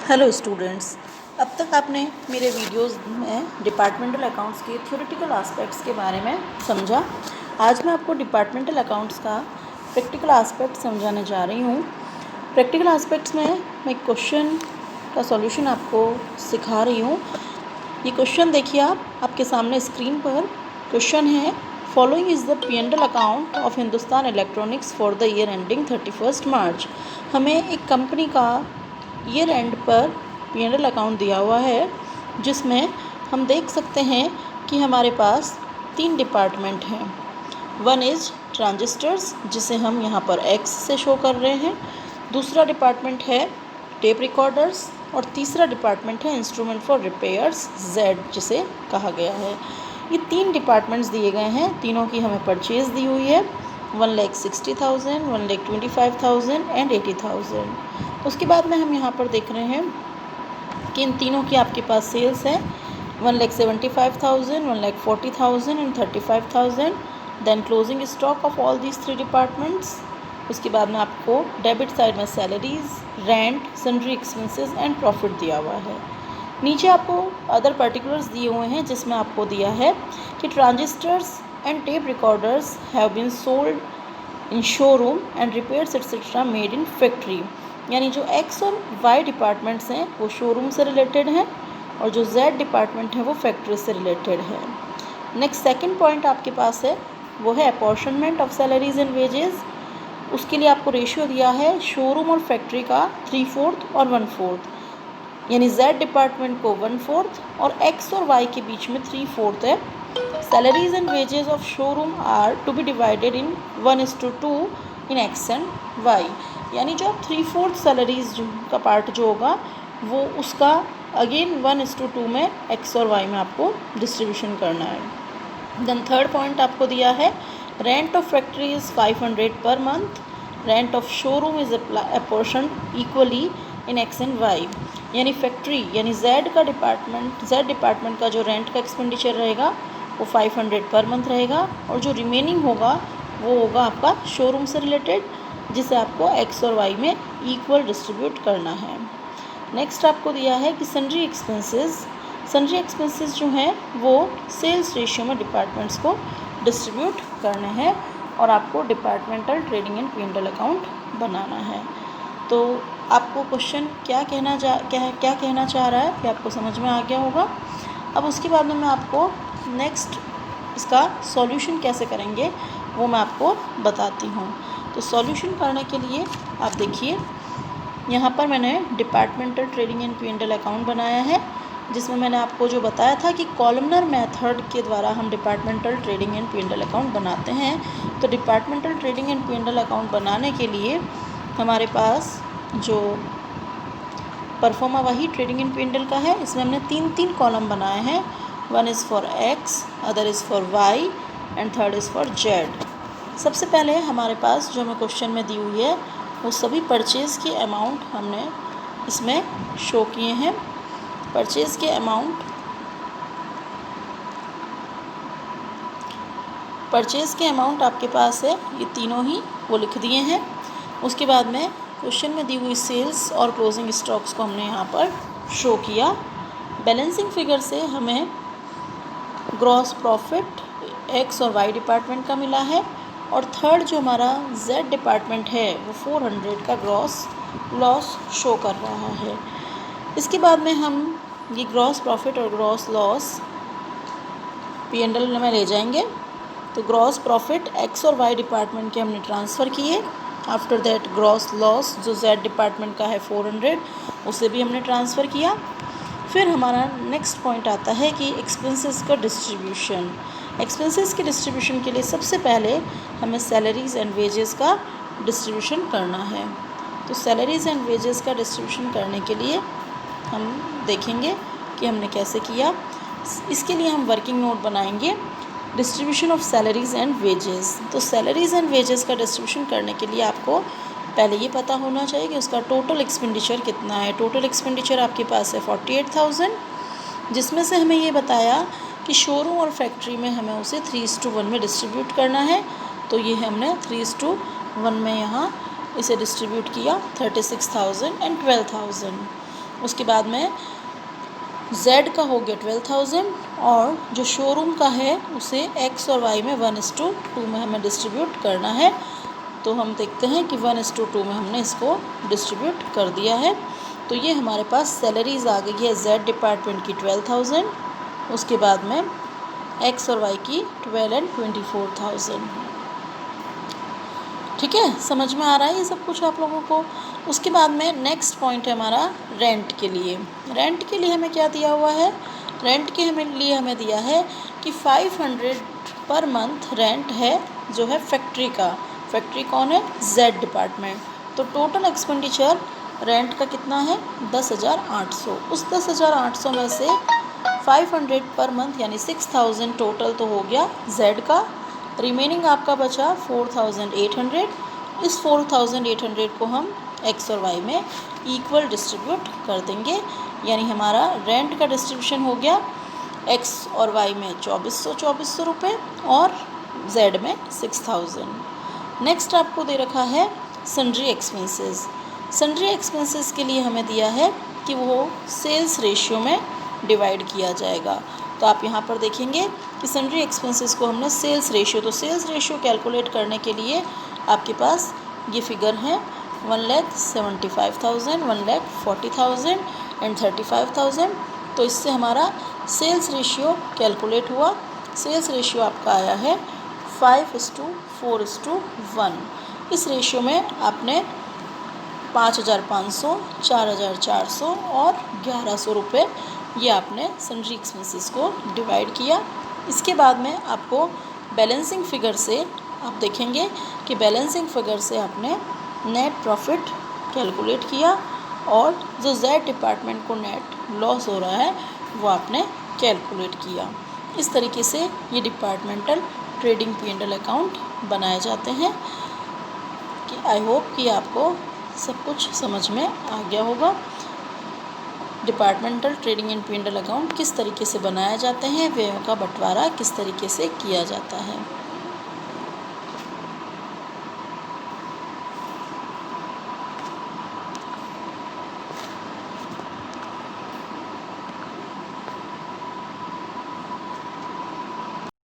Hello students, अब तक आपने मेरे वीडियोस में डिपार्टमेंटल अकाउंट्स के थ्योरेटिकल एस्पेक्ट्स के बारे में समझा। आज मैं आपको डिपार्टमेंटल अकाउंट्स का प्रैक्टिकल एस्पेक्ट समझाने जा रही हूँ। प्रैक्टिकल एस्पेक्ट्स में मैं क्वेश्चन का सॉल्यूशन आपको सिखा रही हूँ। ये क्वेश्चन देखिए, आपके सामने स्क्रीन पर क्वेश्चन है, following is the P&L account of Hindustan electronics for the year ending 31 मार्च। हमें एक कंपनी का ईयर एंड पर P&L अकाउंट दिया हुआ है, जिसमें हम देख सकते हैं कि हमारे पास 3 डिपार्टमेंट हैं। वन इज़ ट्रांजिस्टर्स, जिसे हम यहाँ पर X से शो कर रहे हैं। दूसरा डिपार्टमेंट है टेप रिकॉर्डर्स और तीसरा डिपार्टमेंट है इंस्ट्रूमेंट फॉर रिपेयर्स Z, जिसे कहा गया है। ये 3 डिपार्टमेंट्स दिए गए हैं, तीनों की हमें परचेज़ दी हुई है 1,60,000, 1,25,000 एंड 80,000। उसके बाद में हम यहाँ पर देख रहे हैं कि इन तीनों की आपके पास सेल्स है 1,75,000, 1,40,000 and 35,000। Then closing stock of all these 3 departments. उसके बाद में आपको डेबिट साइड में salaries, rent, sundry expenses and profit दिया हुआ है। नीचे आपको अदर पर्टिकुलर्स दिए हुए हैं, जिसमें आपको दिया है कि transistors and tape recorders have been sold in showroom and repairs etcetera made in factory. यानी जो X और Y डिपार्टमेंट्स हैं वो शोरूम से रिलेटेड हैं और जो Z डिपार्टमेंट है वो फैक्ट्री से रिलेटेड है। नेक्स्ट सेकंड पॉइंट आपके पास है, वो है apportionment of salaries and wages. उसके लिए आपको रेशियो दिया है शोरूम और फैक्ट्री का 3/4 और 1/4, यानी Z डिपार्टमेंट को 1/4 और X और Y के बीच में 3/4 है। Salaries and wages of showroom are to be divided in 1:2 in X and Y। यानी जो 3/4 सैलरीज का पार्ट जो होगा वो उसका अगेन 1:2 में X और Y में आपको डिस्ट्रीब्यूशन करना है। देन थर्ड पॉइंट आपको दिया है, rent of factory is 500 per month, rent of showroom is apportion equally in X and Y। यानी फैक्ट्री यानी Z डिपार्टमेंट का जो रेंट का एक्सपेंडिचर रहेगा वो 500 पर मंथ रहेगा और जो रिमेनिंग होगा वो होगा आपका शोरूम से रिलेटेड, जिसे आपको X और Y में इक्वल डिस्ट्रीब्यूट करना है। नेक्स्ट आपको दिया है कि सन्ड्री एक्सपेंसेस जो हैं वो सेल्स रेशियो में डिपार्टमेंट्स को डिस्ट्रीब्यूट करने हैं और आपको departmental trading and P&L account बनाना है। तो आपको क्वेश्चन क्या कहना चाह रहा है कि आपको समझ में आ गया होगा। अब उसके बाद में मैं आपको नेक्स्ट इसका सॉल्यूशन कैसे करेंगे वो मैं आपको बताती हूँ। तो सॉल्यूशन करने के लिए आप देखिए, यहाँ पर मैंने departmental trading and P&L account बनाया है, जिसमें मैंने आपको जो बताया था कि कॉलमनर मेथड के द्वारा हम departmental trading and P&L account बनाते हैं। तो departmental trading and P&L account बनाने के लिए हमारे पास जो परफॉर्मा वही ट्रेडिंग एंड P&L का है, इसमें हमने 3 कॉलम बनाए हैं। One is for X, other is for Y and third is for Z। सबसे पहले हमारे पास जो हमें क्वेश्चन में दी हुई है वो सभी परचेज़ के अमाउंट हमने इसमें शो किए हैं। परचेज़ के अमाउंट आपके पास है, ये तीनों ही वो लिख दिए हैं। उसके बाद में क्वेश्चन में दी हुई सेल्स और क्लोजिंग स्टॉक्स को हमने यहाँ पर शो किया। बैलेंसिंग फिगर से हमें ग्रॉस प्रॉफिट X और Y डिपार्टमेंट का मिला है और थर्ड जो हमारा Z डिपार्टमेंट है वो 400 का ग्रॉस लॉस शो कर रहा है। इसके बाद में हम ये ग्रॉस प्रॉफिट और ग्रॉस लॉस P&L में ले जाएंगे। तो ग्रॉस प्रॉफिट X और Y डिपार्टमेंट के हमने ट्रांसफ़र किए। आफ्टर दैट ग्रॉस लॉस जो Z डिपार्टमेंट का है 400, उसे भी हमने ट्रांसफ़र किया। फिर हमारा नेक्स्ट पॉइंट आता है कि एक्सपेंसेस का डिस्ट्रीब्यूशन। एक्सपेंसेस के डिस्ट्रीब्यूशन के लिए सबसे पहले हमें सैलरीज़ एंड वेजेस का डिस्ट्रीब्यूशन करना है। तो सैलरीज़ एंड वेजेस का डिस्ट्रीब्यूशन करने के लिए हम देखेंगे कि हमने कैसे किया। इसके लिए हम वर्किंग नोट बनाएंगे, distribution of salaries and wages. तो सैलरीज़ एंड वेजेस का डिस्ट्रीब्यूशन करने के लिए आपको पहले ये पता होना चाहिए कि उसका टोटल एक्सपेंडिचर कितना है। टोटल एक्सपेंडिचर आपके पास है 48,000, जिसमें से हमें ये बताया कि शोरूम और फैक्ट्री में हमें उसे 3:1 में डिस्ट्रीब्यूट करना है। तो ये हमने 3:1 में यहाँ इसे डिस्ट्रीब्यूट किया 36,000 एंड 12,000। उसके बाद में Z का हो गया 12,000 और जो शोरूम का है उसे X और Y में 1:2 में हमें डिस्ट्रीब्यूट करना है। तो हम देखते हैं कि 1:2 में हमने इसको डिस्ट्रीब्यूट कर दिया है। तो ये हमारे पास सैलरीज आ गई है Z डिपार्टमेंट की 12,000, उसके बाद में X और Y की 12 और 24,000। ठीक है, समझ में आ रहा है ये सब कुछ आप लोगों को। उसके बाद में नेक्स्ट पॉइंट है हमारा रेंट के लिए। रेंट के लिए हमें क्या दिया हुआ है, रेंट के लिए हमें दिया है कि 500 पर मंथ रेंट है जो है फैक्ट्री का। फैक्ट्री कौन है, Z डिपार्टमेंट। तो टोटल एक्सपेंडिचर रेंट का कितना है 10,800। उस 10,800 में से 500 पर मंथ यानी 6,000 टोटल तो हो गया Z का। रिमेनिंग आपका बचा 4,800। इस 4,800 को हम X और Y में इक्वल डिस्ट्रीब्यूट कर देंगे, यानी हमारा रेंट का डिस्ट्रीब्यूशन हो गया X और Y में 2,400 रुपये और Z में 6,000। नेक्स्ट आपको दे रखा है सन्ड्री एक्सपेंसेस। सन्ड्री एक्सपेंसेस के लिए हमें दिया है कि वो सेल्स रेशियो में डिवाइड किया जाएगा। तो आप यहाँ पर देखेंगे कि सन्ड्री एक्सपेंसेस को हमने सेल्स रेशियो, तो सेल्स रेशियो कैलकुलेट करने के लिए आपके पास ये फिगर हैं 1,75,000, 1,40,000 एंड 35,000। तो इससे हमारा सेल्स रेशियो कैलकुलेट हुआ। सेल्स रेशियो आपका आया है 5:4:1। इस रेशियो में आपने 5,500, 4,400 और 1,100 रुपये ये आपने सन्ड्री एक्सपेंसेस को डिवाइड किया। इसके बाद में आपको बैलेंसिंग फिगर से आप देखेंगे कि बैलेंसिंग फिगर से आपने नेट प्रॉफिट कैलकुलेट किया और जो Z डिपार्टमेंट को नेट लॉस हो रहा है वो आपने कैलकुलेट किया। इस तरीके से ये डिपार्टमेंटल ट्रेडिंग P&L अकाउंट बनाए जाते हैं। कि आई होप कि आपको सब कुछ समझ में आ गया होगा। Departmental trading and P&L account किस तरीके से बनाया जाते हैं, व्ययों का बंटवारा किस तरीके से किया जाता है।